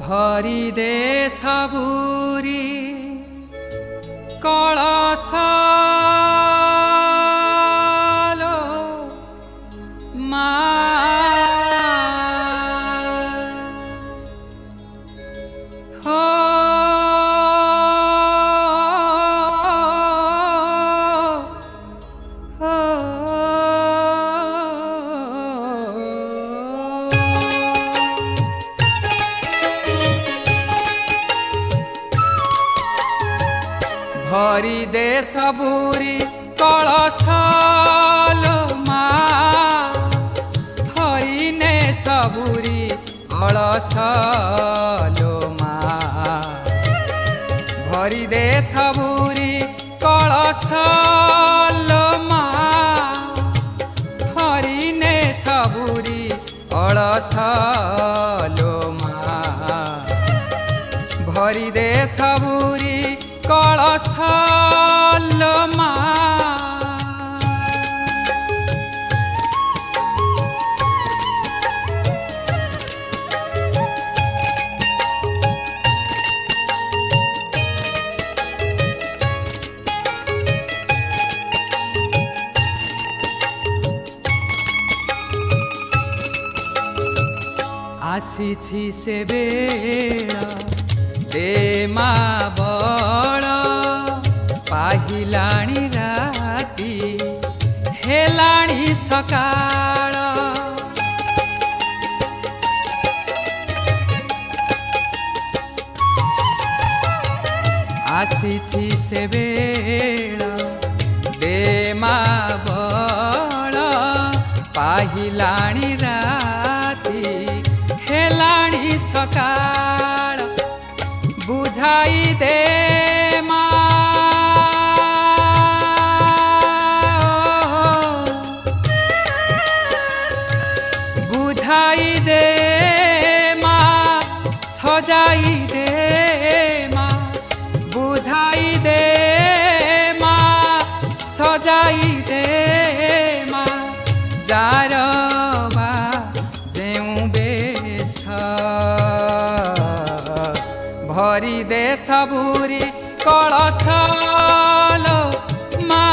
भरी दे सबुरी कलश भरी दे सबुरी कलश मा भरी ने सबुरी कलश मा भरी दे सबुरी कलश मा भरी ने सबुरी कलश मा भरी दे सबुरी कलश मा आसीछि से बेला दे मा बड़ पाहिलाणी राती हेलाणी सकाळ आसीछि से बेला दे मा बड़ पाहिलाणी राती हेलाणी सकाळ बुझाई दे मा बुझाई दे मा सजाई दे मा बुझाई दे मा सजाई दे मा जारवा जेउ बेश भरी दे सबुरी कलश मा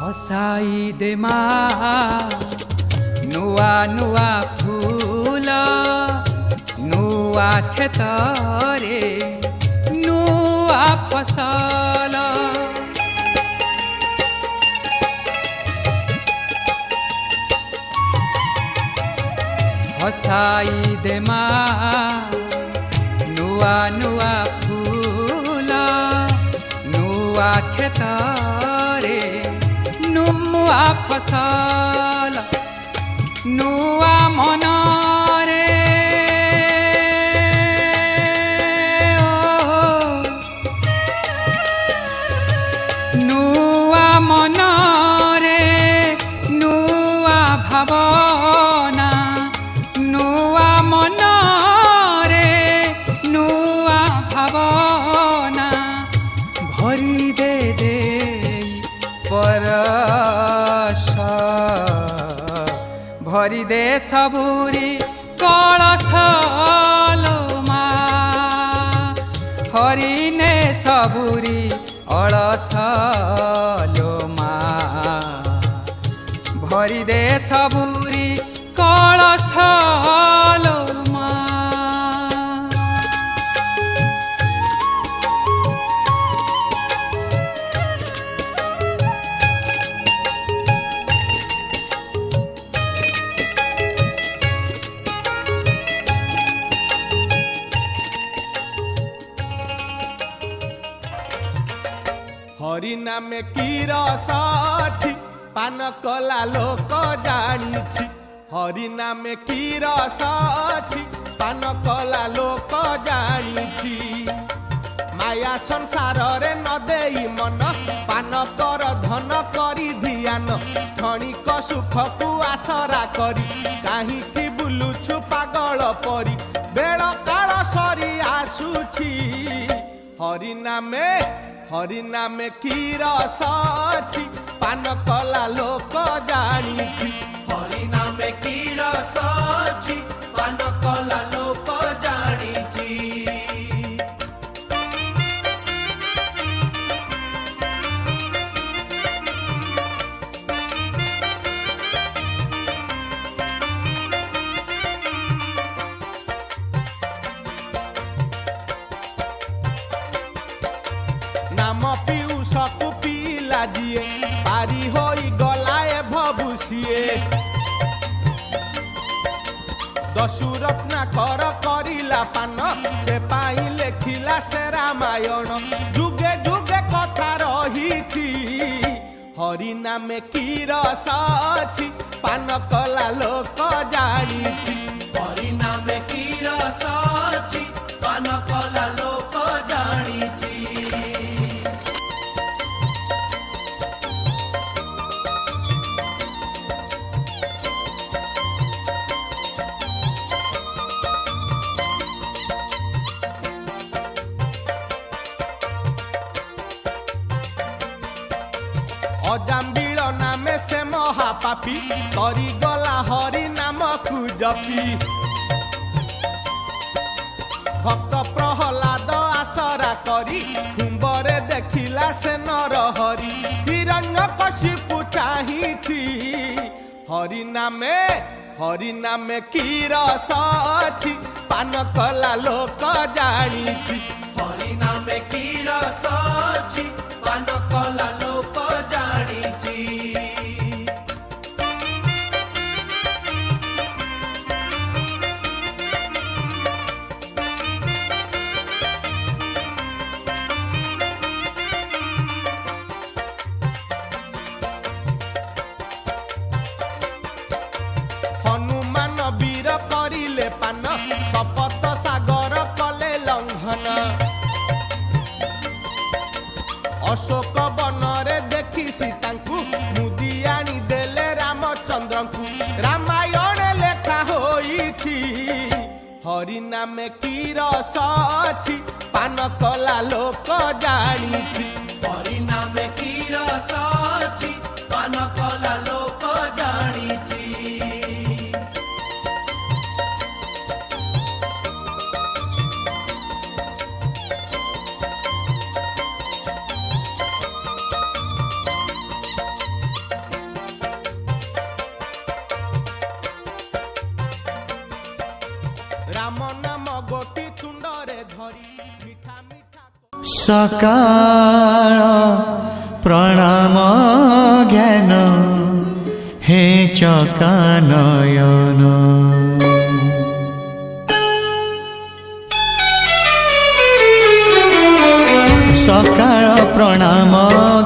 हसाई दे मा नुआ नुआ फूल नुआ खेतरे नुआ फसल हसाई दे मा नुआ नुआ फूल नुआ खेतरे नुआ फसल नुआ मनरे नुआ मनरे नुआ भावना नुआ मनरे नुआ भावना भरी दे दे परश भरी दे सबुरी कलश मा हरि ने सबुरी अलस मा भरी दे सबुरी कलश मा हरि नामे की रस अछि पान कला लोक जानिछि हरि नामे की रस अछि पान कला लोक जानिछि माया संसार रे न देई मन पान कर धन करी धिया ବଳିଆନ କ୍ଷଣିକ ସୁଖକୁ ଆଶରା କରି କାହିଁକି ବୁଲୁଛୁ ପାଗଳ ପରି ବେଳ କାଳ ସରି ଆସୁଛି ହରିନାମେ କି ରସ ଅଛି ପାନ କଲା ଲୋକ ଜାଣିଛି ହରିନାମେ କି ରସ ଅଛି ପାନ କଲା ଲୋକ ଜାଣିଛି। নাম পিউষকু পিলা যিয়ে পারি হই গলায় ভবুসিয়ে দশু রত্নাকর করিলা পান সে পাই লেখিলা সে রামায়ণ যুগে যুগে কথা রহিছি হরিনামে কি রস ଅଛି পান কলা লোক জানিছি হরিনামে কি রস ଅଛି ପାନ କଲା ଲୋକ ଜାଣିଛି। অজাম্বিଳ নামে সে মহাপাপী କରି গলা হরি নামকু জপি ভক্ত প্রহ্লাদ আশরা করি কুম্ভরে দেখিলা সে নরহরি হিরণ্য কশিপু চাহিছি হরিনামে কি রস ଅଛି পান কলা লোক জানিছি হরিনামে কি রস ଅଛି ପାନ କଲା ଲୋକ ଜାଣିଛି। হনুমান বীর করিলে পান শপথ সাগর কলে লঙ্ঘন অশোক বনরে দেখি সীতাঙ্কু মুদি আনি দেলে রামচন্দ্রଙ୍କୁ রামায়ণ লেখা হইছি হরিনামে কি রস ଅଛି পান কলা লোক জানিছি হরিনামে কি রস ଅଛି ପାନ କଲା ଲୋକ ଜାଣିଛି। রাম নাম গোটি তুণ্ডরে ধরি মিঠা মিঠা সকাল প্রণাম জ্ঞান হে চকানয়ন সকাল প্রণাম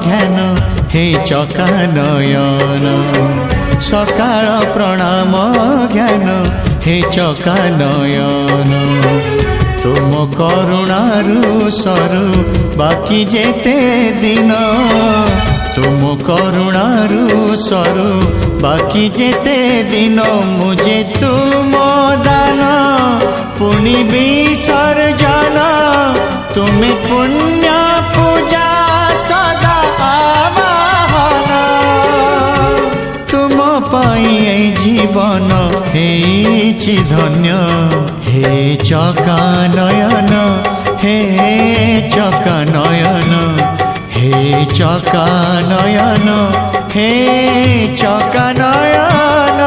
জ্ঞান হে চকানয়ন সকাল প্রণাম জ্ঞান হে চকানয়ন তুম করুণারু সরু বাকি যেতে দিন তুম করুণারু সরু বাকি যেতে দিন মুঝে তুম দান পুনি বিসর্জন তুমি পুণ্য পূজা সদা আবাহন তুম পাই এই জীবন হেইছি ধন্য হে চকানয়ন হে চকানয়ন হে চকানয়ন হে চকানয়ন